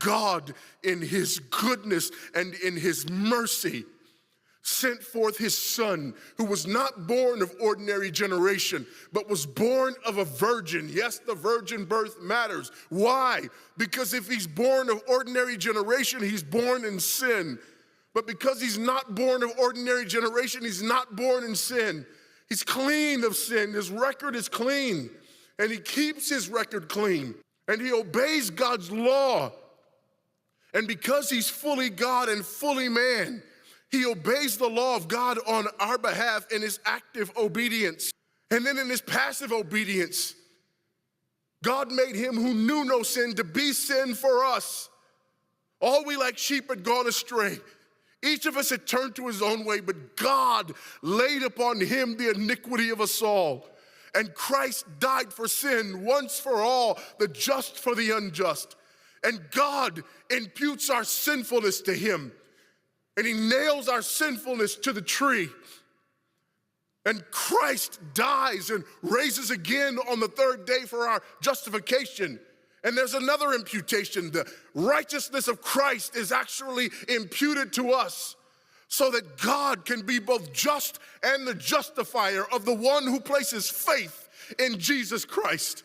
God, in his goodness and in his mercy, sent forth his son, who was not born of ordinary generation, but was born of a virgin. Yes, the virgin birth matters. Why? Because if he's born of ordinary generation, he's born in sin. But because he's not born of ordinary generation, he's not born in sin. He's clean of sin. His record is clean. And he keeps his record clean. And he obeys God's law. And because he's fully God and fully man, he obeys the law of God on our behalf in his active obedience. And then in his passive obedience, God made him who knew no sin to be sin for us. All we like sheep had gone astray. Each of us had turned to his own way, but God laid upon him the iniquity of us all. And Christ died for sin once for all, the just for the unjust. And God imputes our sinfulness to him. And he nails our sinfulness to the tree. And Christ dies and raises again on the third day for our justification. And there's another imputation. The righteousness of Christ is actually imputed to us so that God can be both just and the justifier of the one who places faith in Jesus Christ.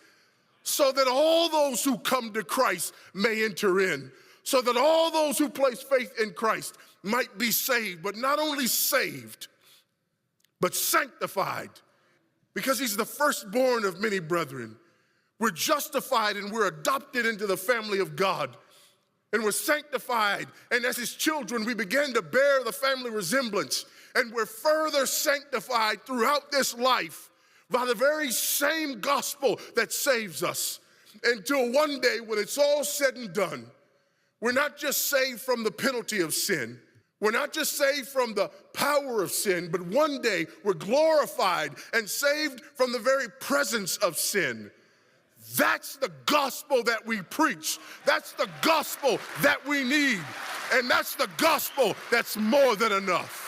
So that all those who come to Christ may enter in. So that all those who place faith in Christ might be saved, but not only saved, but sanctified, because he's the firstborn of many brethren. We're justified and we're adopted into the family of God, and we're sanctified, and as his children, we begin to bear the family resemblance, and we're further sanctified throughout this life by the very same gospel that saves us, until one day when it's all said and done, we're not just saved from the penalty of sin. We're not just saved from the power of sin, but one day we're glorified and saved from the very presence of sin. That's the gospel that we preach. That's the gospel that we need. And that's the gospel that's more than enough.